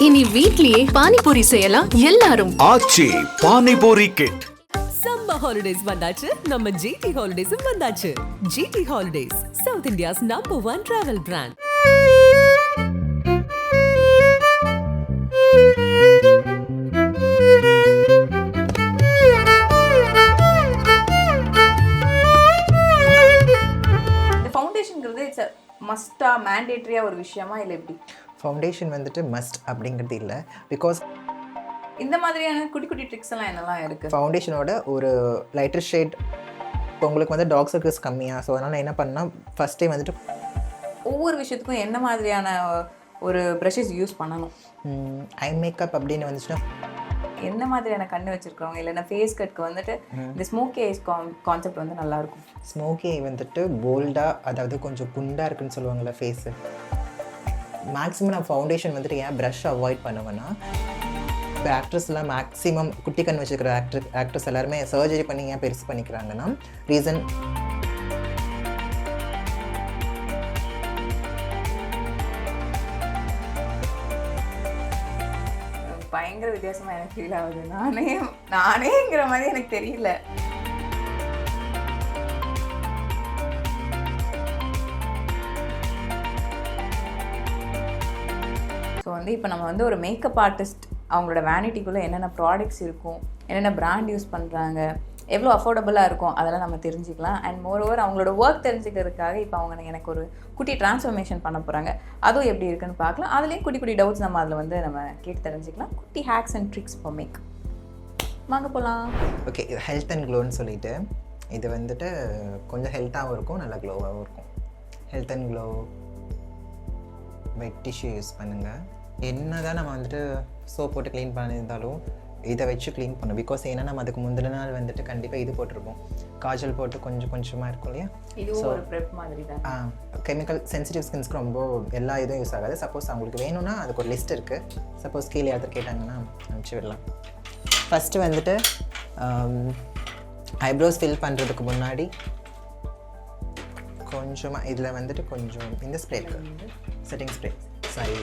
இனி வீட்லயே பானிபூரி செய்யலாம் எல்லாரும். Aachi panipuri kit. Summer holidays வந்தாச்சு, நம்ம ஜிடி ஹாலிடேஸும் வந்தாச்சு. GT holidays, south India's #1 travel brand. இந்த ஃபவுண்டேஷன்ங்கிறது இட்ஸ் மஸ்டா மேண்டேட்டரியா ஒரு விஷயமா இல்லை எப்படி? ஃபவுண்டேஷன் வந்துட்டு மஸ்ட் அப்படிங்கிறது இல்லை. பிகாஸ் இந்த மாதிரியான குட்டி குட்டி ட்ரிக்ஸ் எல்லாம் என்னெல்லாம் இருக்குது? ஃபவுண்டேஷனோட ஒரு லைட்டர் ஷேட். இப்போ உங்களுக்கு வந்து டார்க் சர்க்கிள்ஸ் கம்மியாக, ஸோ அதனால் என்ன பண்ணால் ஃபஸ்ட் டைம் வந்துட்டு ஒவ்வொரு விஷயத்துக்கும் என்ன மாதிரியான ஒரு ப்ரஷஸ் யூஸ் பண்ணணும்? ஐ மேக்கப் அப்படின்னு வந்துச்சுன்னா என்ன மாதிரியான கண்ணு வச்சுருக்கவங்க இல்லைன்னா ஃபேஸ் கட்க்கு வந்துட்டு இந்த ஸ்மோக்கி ஐஸ் கான்செப்ட் வந்து நல்லாயிருக்கும். ஸ்மோக்கி வந்துட்டு போல்டாக, அதாவது கொஞ்சம் குண்டாக இருக்குன்னு சொல்லுவாங்கள்ல ஃபேஸு. மேக்ஸிமம் நான் ஃபவுண்டேஷன் வந்துட்டு ஏன் ப்ரஷ் அவாய்ட் பண்ணுவேன்னா, இப்போ ஆக்ட்ரஸ்லாம் மேக்ஸிமம் குட்டி கண் வச்சுருக்கிற ஆக்ட்ரஸ் எல்லாருமே சர்ஜரி பண்ணி ஏன் பெருசு பண்ணிக்கிறாங்கன்னா, ரீசன் பயங்கர வித்தியாசமாக எனக்கு ஃபீல் ஆகுது. நானேங்கிற மாதிரி எனக்கு தெரியல. ஸோ வந்து இப்போ நம்ம வந்து ஒரு மேக்கப் ஆர்டிஸ்ட் அவங்களோட வேனிட்டிக்குள்ளே என்னென்ன ப்ராடக்ட்ஸ் இருக்கும், என்னென்ன பிராண்ட் யூஸ் பண்ணுறாங்க, எவ்வளோ அஃபோர்டபுளாக இருக்கும், அதெல்லாம் நம்ம தெரிஞ்சுக்கலாம். அண்ட் மோரோவர் அவங்களோட ஒர்க் தெரிஞ்சுக்கிறதுக்காக இப்போ அவங்க எனக்கு ஒரு குட்டி டிரான்ஸ்ஃபர்மேஷன் பண்ண போகிறாங்க. அதுவும் எப்படி இருக்குன்னு பார்க்கலாம். அதுலேயும் குட்டி குட்டி டவுட்ஸ் நம்ம அதில் வந்து நம்ம கேட்டு தெரிஞ்சுக்கலாம். குட்டி hacks and tricks for Mac. வாங்க போகலாம். ஓகே, இது ஹெல்த் அண்ட் க்ளோன்னு சொல்லிட்டு, இது வந்துட்டு கொஞ்சம் ஹெல்த்தாகவும் இருக்கும், நல்லா க்ளோவாகவும் இருக்கும். Health and glow wet tissue use பண்ணுங்கள். என்ன தான் நம்ம வந்துட்டு சோப் போட்டு க்ளீன் பண்ணியிருந்தாலும் இதை வச்சு க்ளீன் பண்ணணும். பிகாஸ் ஏன்னா நம்ம அதுக்கு முந்தின நாள் வந்துட்டு கண்டிப்பாக இது போட்டிருப்போம், காஜல் போட்டு கொஞ்சம் கொஞ்சமாக இருக்கும் இல்லையா. ஸோ ப்ரெப் மாதிரி தான். கெமிக்கல் சென்சிட்டிவ் ஸ்கின்ஸ்க்கு ரொம்ப எல்லா இதுவும் யூஸ் ஆகாது. சப்போஸ் அவங்களுக்கு வேணும்னா அதுக்கு ஒரு லிஸ்ட் இருக்குது. சப்போஸ் கீழே யாரும் கேட்டாங்கன்னா அனுப்பிச்சி விடலாம். ஃபஸ்ட்டு வந்துட்டு ஐப்ரோஸ் ஃபில் பண்ணுறதுக்கு முன்னாடி கொஞ்சமாக இதில் வந்துட்டு கொஞ்சம் இந்த ஸ்ப்ரே இருக்குது, setting spray. Sorry,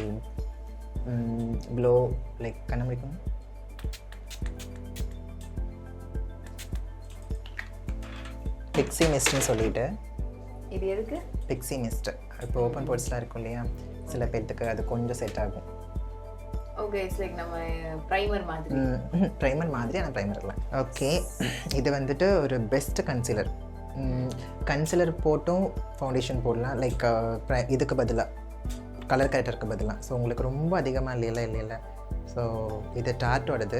glow like கண்ண முடிக்கும். பிக்ஸி மிஸ்ட்னு சொல்லிட்டு. இது எதுக்கு? பிக்ஸி மிஸ்ட் இப்போ ஓப்பன் போர்ட்ஸ்லாம் இருக்கும் இல்லையா, சில பேர்த்துக்கு அது கொஞ்சம் செட் ஆகும். ஓகே, இட்ஸ் லைக் நம்ம ப்ரைமர் மாதிரி. ப்ரைமர் மாதிரி, ஆனால் ப்ரைமர் இல்லை. ஓகே, இது வந்துட்டு ஒரு பெஸ்ட் கன்சீலர். கன்சீலர் போட்டும் ஃபவுண்டேஷன் போடலாம், லைக் இதுக்கு பதிலாக கலர் கரெக்டருக்கு பதிலாக. ஸோ உங்களுக்கு ரொம்ப அதிகமாக இல்லைல்ல. ஸோ இது டார்ட்டோடது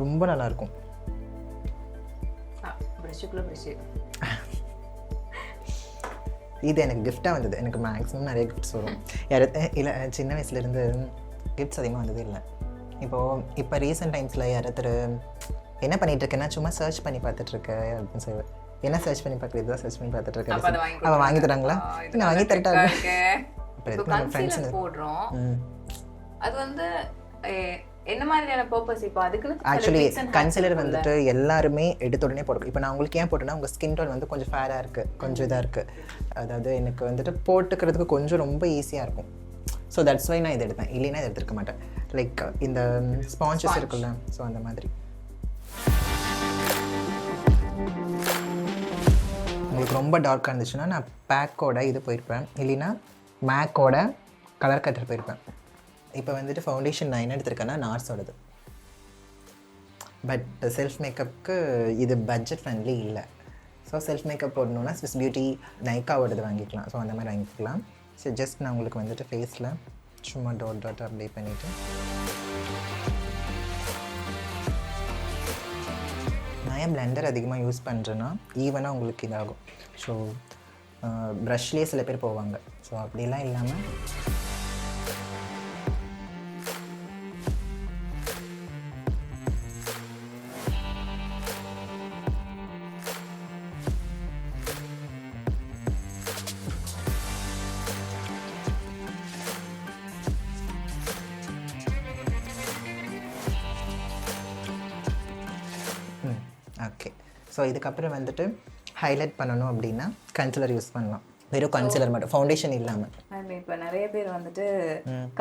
ரொம்ப நல்லாயிருக்கும். இது எனக்கு கிஃப்டாக வந்தது. எனக்கு மேக்ஸிமம் நிறைய கிஃப்ட்ஸ் வரும். இல்லை, சின்ன வயசுலேருந்து கிஃப்ட்ஸ் அதிகமாக வந்தது இல்லை. இப்போ ரீசெண்ட் டைம்ஸில் யாராவது என்ன பண்ணிகிட்டு இருக்கேன்னா, சும்மா சர்ச் பண்ணி பார்த்துட்ருக்கேன் அப்படின்னு சொல்லுவேன். என்ன சர்ச் பண்ணி பார்க்குறது தான் சர்ச் பண்ணி பார்த்துட்ருக்கேன். அவன் வாங்கி தராங்களா? நான் வாங்கி தரட்டா? போடுறோம். அது வந்து என்ன மாதிரியான பர்பஸ்? இப்போ அதுக்கு ஆக்சுவலி கன்சீலர் வந்துட்டு எல்லாருமே எடுத்த உடனே போடுறோம். இப்போ நான் உங்களுக்கு ஏன் போட்டேன்னா, உங்கள் ஸ்கின் டோன் வந்து கொஞ்சம் ஃபேராக இருக்குது, கொஞ்சம் இதாக இருக்குது. அதாவது எனக்கு வந்துட்டு போட்டுக்கிறதுக்கு கொஞ்சம் ரொம்ப ஈஸியாக இருக்கும். ஸோ தட்ஸ் வை நான் இதை எடுத்தேன். இல்லைன்னா இதை எடுத்துருக்க மாட்டேன். லைக் இந்த ஸ்பான்சஸ் இருக்குல்ல, ஸோ அந்த மாதிரி. உங்களுக்கு ரொம்ப டார்க்காக இருந்துச்சுன்னா நான் பேக்கோட இது போயிருப்பேன், இல்லைன்னா மேக்கோட கலர் கட்டர் போயிருப்பேன். இப்போ வந்துட்டு ஃபவுண்டேஷன் நான் என்ன எடுத்திருக்கேன்னா நார்ஸோடது. பட் செல்ஃப் மேக்கப்புக்கு இது பட்ஜெட் ஃப்ரெண்ட்லி இல்லை. ஸோ செல்ஃப் மேக்கப் போடணுன்னா ஸ்விஸ் பியூட்டி நைக்காவோடது வாங்கிக்கலாம். ஸோ அந்த மாதிரி வாங்கிக்கலாம். ஸோ ஜஸ்ட் நான் உங்களுக்கு வந்துட்டு ஃபேஸில் சும்மா டாட் அப்ளை பண்ணிவிட்டு, நான் ஏன் பிளெண்டர் அதிகமாக யூஸ் பண்ணுறேன்னா ஈவனாக உங்களுக்கு இதாகும். ஸோ ப்ரஷ்லேயே சில பேர் போவாங்க. ஸோ அப்படிலாம் இல்லாமல் ஓகே. ஸோ இதுக்கப்புறம் வந்துட்டு ஹைலைட் பண்ணணும் அப்படின்னா கன்சீலர் யூஸ் பண்ணலாம். வெறும் கன்சீலர் மட்டும், ஃபவுண்டேஷன் இல்லாமல். இப்போ நிறைய பேர் வந்துட்டு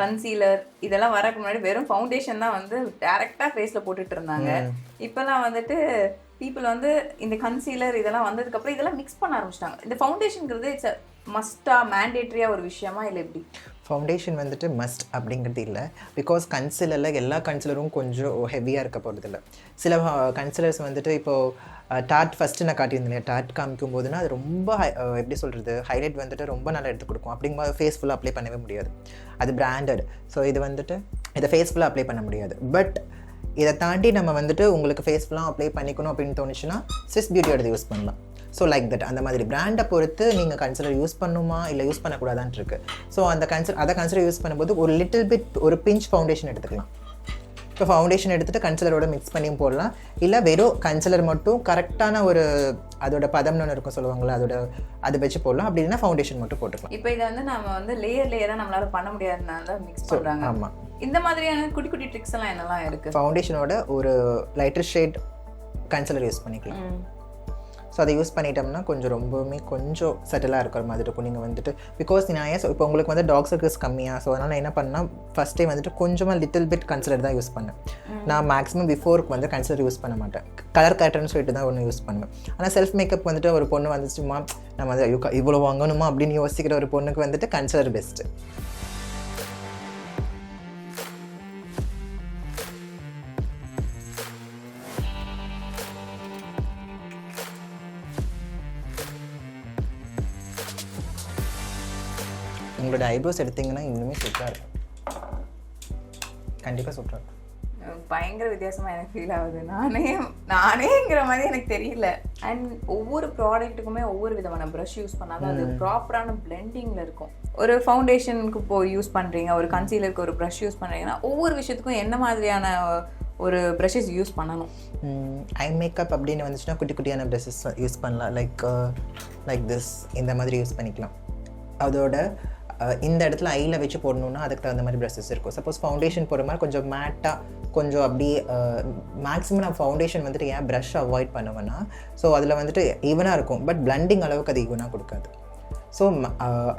கன்சீலர் இதெல்லாம் வரக்கு முன்னாடி வெறும் ஃபவுண்டேஷன் தான் வந்து டேரெக்டாக ஃபேஸில் போட்டுட்டு இருந்தாங்க. இப்போலாம் வந்துட்டு பீப்புள் வந்து இந்த கன்சீலர் இதெல்லாம் வந்ததுக்கப்புறம் இதெல்லாம் மிக்ஸ் பண்ண ஆரம்பிச்சிட்டாங்க. இந்த ஃபவுண்டேஷனுங்கிறது இட்ஸ் மஸ்ட்டாக மேண்டேட்ரியாக ஒரு விஷயமா இல்லை எப்படி? ஃபவுண்டேஷன் வந்துட்டு மஸ்ட் அப்படிங்கிறது இல்லை. பிகாஸ் கன்சிலரில் எல்லா கன்சிலரும் கொஞ்சம் ஹெவியாக இருக்க போகிறது இல்லை. சில கன்சிலர்ஸ் வந்துட்டு இப்போது டாட் ஃபஸ்ட்டு நான் காட்டியிருந்தேன் இல்லையா, டாட் காமிக்கும் போதுன்னா அது ரொம்ப எப்படி சொல்கிறது, ஹைலைட் வந்துட்டு ரொம்ப நல்லா எடுத்து கொடுக்கும். அப்படிங்கும்போது ஃபேஸ் ஃபுல்லாக அப்ளை பண்ணவே முடியாது, அது பிராண்டட். ஸோ இது வந்துட்டு இதை ஃபேஸ் ஃபுல்லாக அப்ளை பண்ண முடியாது. பட் இதை தாண்டி நம்ம வந்துட்டு உங்களுக்கு ஃபேஸ் ஃபுல்லாக அப்ளை பண்ணிக்கணும் அப்படின்னு தோணுச்சுன்னா ஸ்விஸ் பியூட்டியோட யூஸ் பண்ணலாம். ஸோ லைக் தட், அந்த மாதிரி பிராண்டை பொறுத்து நீங்கள் கன்சிலர் யூஸ் பண்ணணுமா இல்லை யூஸ் பண்ணக்கூடாதான்னு இருக்குது. ஸோ அந்த கன்சிலர் யூஸ் பண்ணும்போது ஒரு லிட்டில் பிட் ஒரு பிஞ்ச் ஃபவுண்டேஷன் எடுத்துக்கலாம். இப்போ ஃபவுண்டேஷன் எடுத்துகிட்டு கன்சிலரோட மிக்ஸ் பண்ணியும் போடலாம். இல்லை வெறும் கன்சிலர் மட்டும் கரெக்டான ஒரு அதோட பதம்னு ஒன்று இருக்கும் சொல்லுவாங்களா, அதை வச்சு போடலாம். அப்படி இல்லைன்னா ஃபவுண்டேஷன் மட்டும் போட்டுக்கலாம். இப்போ இதை வந்து நம்ம வந்து லேயராக நம்மளால பண்ண முடியாததுனால மிக்ஸ் பண்ணுறாங்க. ஆமாம், இந்த மாதிரியான குட்டி குட்டி ட்ரிக்ஸ் எல்லாம் என்னெல்லாம் இருக்குது? ஃபவுண்டேஷனோட ஒரு லைட்டர் ஷேட் கன்சிலர் யூஸ் பண்ணிக்கலாம். ஸோ அதை யூஸ் பண்ணிட்டோம்னா கொஞ்சம் செட்டிலாக இருக்கிற மாதிரி இருக்கும். நீங்கள் வந்துட்டு பிகாஸ் நான் இப்போ உங்களுக்கு வந்து டாக் சர்க்கிள்ஸ் கம்மியாக, ஸோ அதனால் நான் என்ன பண்ணால் ஃபஸ்ட்டே வந்துட்டு கொஞ்சமாக லிட்டில் பிட் கன்சிலர் தான் யூஸ் பண்ணேன். நான் மேக்ஸிமம் பிஃபோருக்கு வந்து கன்சிலர் யூஸ் பண்ண மாட்டேன், கலர் கரெக்டர்னு சொல்லிட்டு தான் ஒன்று யூஸ் பண்ணுவேன். ஆனால் செல்ஃப் மேக்கப் வந்துட்டு ஒரு பொண்ணு வந்துச்சுமா நம்ம வந்து இவ்வளோ வாங்கணுமா அப்படின்னு யோசிக்கிற ஒரு பொண்ணுக்கு வந்துட்டு கன்சிலர் பெஸ்ட்டு. உங்களோட ஐப்ரோஸ் எடுத்திங்கன்னா இன்னுமே சூப்பராக இருக்கும், கண்டிப்பாக சூப்பராக இருக்கும். பயங்கர வித்தியாசமாக எனக்கு ஃபீல் ஆகுது. நானேங்கிற மாதிரி எனக்கு தெரியல. அண்ட் ஒவ்வொரு ப்ராடக்ட்டுக்குமே ஒவ்வொரு விதமான ப்ரஷ் யூஸ் பண்ணாதான் அது ப்ராப்பரான பிளெண்டிங்கில் இருக்கும். ஒரு ஃபவுண்டேஷனுக்கு போய் யூஸ் பண்ணுறீங்க, ஒரு கன்சீலருக்கு ஒரு ப்ரஷ் யூஸ் பண்ணுறீங்கன்னா ஒவ்வொரு விஷயத்துக்கும் என்ன மாதிரியான ஒரு ப்ரஷஸ் யூஸ் பண்ணணும்? ஐ மேக்கப் அப்படின்னு வந்துச்சுன்னா குட்டி குட்டியான ப்ரஷஸ் யூஸ் பண்ணலாம். லைக் திஸ், இந்த மாதிரி யூஸ் பண்ணிக்கலாம். அதோட இந்த இடத்துல ஐயில் வச்சு போடணுன்னா அதுக்கு தகுந்த மாதிரி ப்ரஷஸ் இருக்கும். சப்போஸ் ஃபவுண்டேஷன் போடுற மாதிரி கொஞ்சம் மேட்டாக கொஞ்சம் அப்படியே மேக்ஸிமம் நான் ஃபவுண்டேஷன் வந்துட்டு ஏன் ப்ரஷ் அவாய்ட் பண்ணுவேன்னா, ஸோ அதில் வந்துட்டு ஈவனாக இருக்கும், பட் பிளண்டிங் அளவுக்கு அது ஈவனாக கொடுக்காது. ஸோ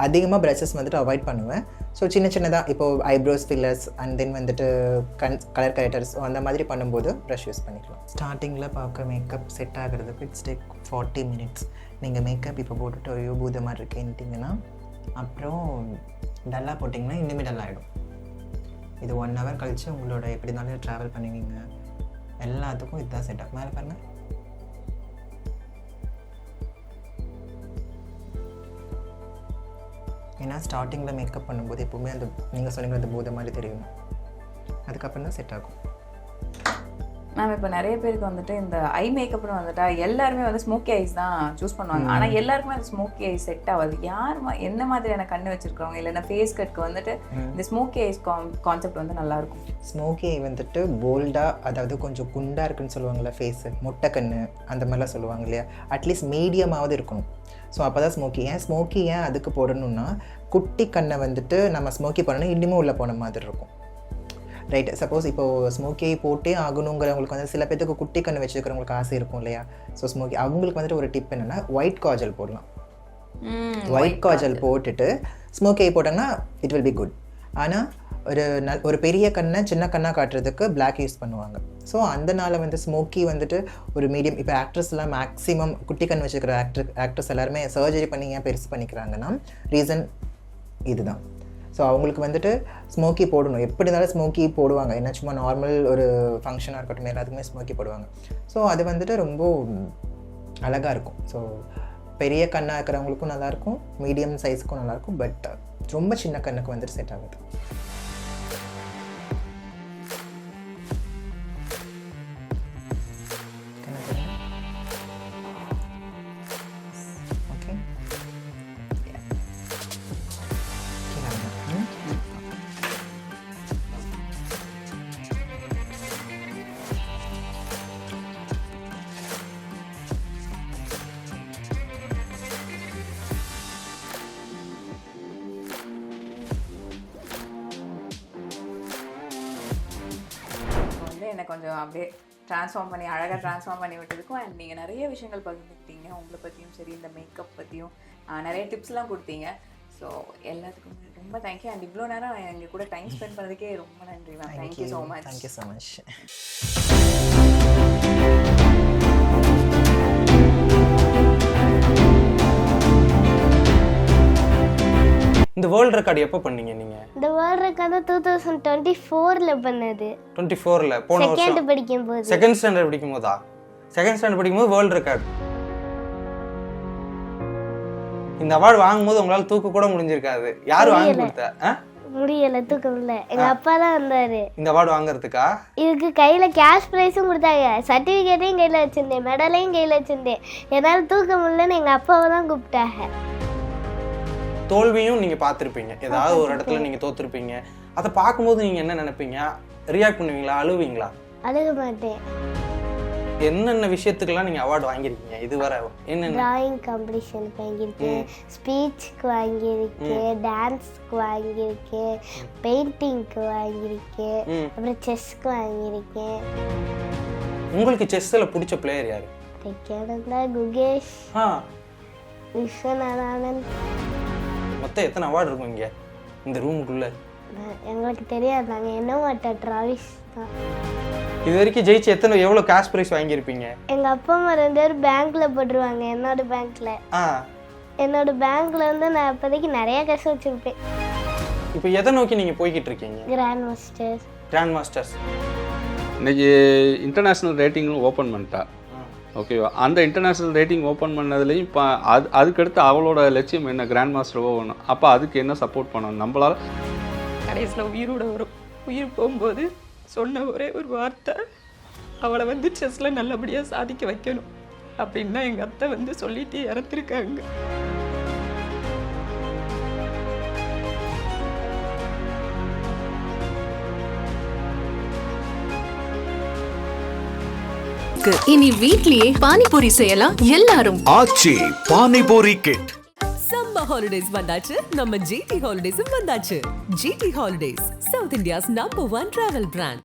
அதிகமாக ப்ரஷஸ் வந்துட்டு அவாய்ட் பண்ணுவேன். ஸோ சின்னதாக இப்போது ஐப்ரோஸ் ஃபில்லர்ஸ் அண்ட் தென் வந்துட்டு கலர் கரெக்டர்ஸ் அந்த மாதிரி பண்ணும்போது ப்ரஷ் யூஸ் பண்ணிக்கலாம். ஸ்டார்டிங்கில் பார்க்க மேக்கப் செட் ஆகிறதுக்கு இட்ஸ் டேக் 40 minutes. நீங்கள் மேக்கப் இப்போ போட்டுட்டு ஐயோ பூத மாதிரி இருக்கேன்ட்டிங்கன்னா அப்புறம் டல்லாக போட்டிங்கன்னா இன்னுமே டல்லாகிடும். இது 1 hour கழித்து உங்களோட எப்படி இருந்தாலும் ட்ராவல் பண்ணுவீங்க, எல்லாத்துக்கும் இதுதான் செட்டப். மேலே பாருங்கள், ஏன்னா ஸ்டார்டிங்கில் மேக்கப் பண்ணும்போது எப்போவுமே அந்த நீங்கள் சொன்னீங்க அந்த பூத மாதிரி தெரியும், அதுக்கப்புறம் தான் செட் ஆகும். மேம் இப்போ நிறைய பேருக்கு வந்துட்டு இந்த ஐ மேக்கப்னு வந்துட்டா எல்லாருமே வந்து ஸ்மோக்கி ஐஸ் தான் சூஸ் பண்ணுவாங்க. ஆனால் எல்லாருக்குமே அந்த ஸ்மோக்கி ஐஸ் செட் ஆகாது. என்ன மாதிரியான கண்ணு வச்சிருக்கவங்க இல்லைன்னா ஃபேஸ் கட்க்கு வந்துட்டு இந்த ஸ்மோக்கி ஐஸ் கான்செப்ட் வந்து நல்லாயிருக்கும். ஸ்மோக்கி ஐ வந்துட்டு போல்டாக, அதாவது கொஞ்சம் குண்டாக இருக்குன்னு சொல்லுவாங்கள்ல ஃபேஸு, முட்டை கண்ணு அந்த மாதிரிலாம் சொல்லுவாங்க இல்லையா, அட்லீஸ்ட் மீடியமாவது இருக்கணும். ஸோ அப்போ தான் ஸ்மோக்கி ஏன் அதுக்கு போடணுன்னா குட்டி கண்ணை வந்துட்டு நம்ம ஸ்மோக்கி பண்ணணும் இன்னுமே உள்ளே போன மாதிரி இருக்கும். ரைட், சப்போஸ் இப்போது ஸ்மோக்கி போட்டே ஆகணுங்கிறவங்களுக்கு வந்து சில பேருக்கு குட்டி கண்ணு வச்சுருக்கிறவங்களுக்கு ஆசை இருக்கும் இல்லையா. ஸோ ஸ்மோக்கி அவங்களுக்கு வந்துட்டு ஒரு டிப் என்னென்னா ஒயிட் காஜல் போடலாம். ஒயிட் காஜல் போட்டுட்டு ஸ்மோக்கி போட்டாங்கன்னா இட் வில் பி குட். ஆனால் ஒரு பெரிய கண்ணை சின்ன கண்ணாக காட்டுறதுக்கு பிளாக் யூஸ் பண்ணுவாங்க. ஸோ அதனால வந்து ஸ்மோக்கி வந்துட்டு ஒரு மீடியம், இப்போ ஆக்ட்ரஸ்லாம் மேக்ஸிமம் குட்டி கண் வச்சுருக்கிற ஆக்ட்ரஸ் எல்லாருமே சர்ஜரி பண்ணி ஏன் பெருசு பண்ணிக்கிறாங்கன்னா ரீசன் இதுதான். ஸோ அவங்களுக்கு வந்துட்டு ஸ்மோக்கி போடணும், எப்படி இருந்தாலும் ஸ்மோக்கி போடுவாங்க. ஏன்னா சும்மா நார்மல் ஒரு ஃபங்க்ஷனாக இருக்கட்டும் எல்லாத்துக்குமே ஸ்மோக்கி போடுவாங்க. ஸோ அது வந்துட்டு ரொம்ப அழகாக இருக்கும். ஸோ பெரிய கண்ணாக இருக்கிறவங்களுக்கும் நல்லாயிருக்கும், மீடியம் சைஸுக்கும் நல்லாயிருக்கும், பட் ரொம்ப சின்ன கண்ணுக்கு வந்துட்டு செட் ஆகுது. எனக்கு கொஞ்சம் அப்படியே ட்ரான்ஸ்ஃபார்ம் பண்ணி அழகாக ட்ரான்ஸ்ஃபார்ம் பண்ணி விட்டதுக்கும் அண்ட் நீங்கள் நிறைய விஷயங்கள் பகிர்ந்துக்கிட்டீங்க. உங்களை பற்றியும் சரி, இந்த மேக்கப் பற்றியும் நிறைய டிப்ஸ்லாம் கொடுத்தீங்க. ஸோ எல்லாத்துக்கும் ரொம்ப தேங்க்யூ. அண்ட் இவ்வளோ நேரம் எங்கள் கூட டைம் ஸ்பெண்ட் பண்ணதுக்கே ரொம்ப நன்றி ma'am. Thank you so much. Thank you so much. இந்த வேர்ல்ட் ரெக்கார்ட் எப்போ பண்ணீங்க நீங்க? இந்த வேர்ல்ட் ரெக்கார்ட் 2024ல பண்ணது. 24ல போன வருஷம் செகண்ட் படிக்கும்போது. செகண்ட் ஸ்டாண்டர்ட் படிக்கும்போதா? செகண்ட் ஸ்டாண்டர்ட் படிக்கும்போது வேர்ல்ட் ரெக்கார்ட். இந்த அவார்டு வாங்கும்போது உங்களால தூக்க கூட முடிஞ்சிருக்காது. யார் வாங்கி கொடுத்தா? முடியல, தூக்க முடியல. எங்க அப்பா தான் வந்தாரு இந்த அவார்டு வாங்குறதுக்கா. இதுக்கு கையில கேஷ் பிரைஸும் கொடுத்தாங்க, சர்டிபிகேட்டையும் கையில வச்சிருந்தேன், மெடலையும் கையில வச்சிருந்தேன். என்னால தூக்க முடியலன்னு எங்க அப்பாவை தான் கூப்பிட்டாங்க. தோல்வியும் நீங்க பார்த்திருப்பீங்க, ஏதாவது ஒரு இடத்துல நீங்க தோத்துருப்பீங்க. அதை பார்க்கும்போது நீங்க என்ன நினைப்பீங்க? ரியாக்ட் பண்ணுவீங்களா, அழுவீங்களா? அழுக மாட்டேன். என்னென்ன விஷயத்துக்கெல்லாம் நீங்க அவார்டு வாங்கியிருக்கீங்க இதுவரை? என்னென்ன? டிராயிங் காம்படிஷனுக்கு வாங்கியிருக்கேன், ஸ்பீச்சுக்கு வாங்கியிருக்கேன், டான்ஸ்க்கு வாங்கியிருக்கேன், பெயிண்டிங்க்கு வாங்கியிருக்கேன், அப்புறம் செஸ்க்கு வாங்கியிருக்கேன். உங்களுக்கு செஸ்ஸில் பிடிச்ச பிளேயர் யாரு? குகேஷ், விஸ்வநாதன். மொத்தம் எத்தனை அவார்டு இருக்கும் இங்கே இந்த ரூமுக்குள்ள? எங்களுக்கு தெரியாது, நாங்கள் என்ன மாட்டோம். டிராவிஸ் தான் இது வரைக்கும் ஜெயிச்சு எவ்வளோ கேஷ் பிரைஸ் வாங்கியிருப்பீங்க? எங்கள் அப்பா அம்மா 2 பேரும் பேங்க்ல போட்டுருவாங்க. என்னோட பேங்க்ல வந்து நான் இப்போதைக்கு நிறைய காசு வச்சிருப்பேன். இப்போ எதை நோக்கி நீங்கள் போய்கிட்டு இருக்கீங்க? Grand masters. இன்னைக்கு இன்டர்நேஷ்னல் ரேட்டிங் ஓப்பன் பண்ணிட்டா. ஓகேவா? அந்த இன்டர்நேஷ்னல் ரேட்டிங் ஓப்பன் பண்ணதுலேயும் இப்போ அதுக்கடுத்து அவளோட லட்சியம் என்ன? கிராண்ட் மாஸ்டர் போகணும். அப்போ அதுக்கு என்ன சப்போர்ட் பண்ணணும் நம்மளால்? கடைசியில் உயிரோட வரும். உயிர் போகும்போது சொன்ன ஒரே ஒரு வார்த்தை, அவளை வந்து செஸ்ஸில் நல்லபடியாக சாதிக்க வைக்கணும் அப்படின்னா எங்கள் அத்தை வந்து சொல்லிட்டு இறந்துருக்காங்க. இனி வீட்லயே பானிபூரி செய்யலாம் எல்லாரும். Aachi panipuri kit. Summer holidays வந்தாச்சு, நம்ம ஜிடி ஹாலிடேஸும் வந்தாச்சு. GT holidays, south India's number 1 travel brand.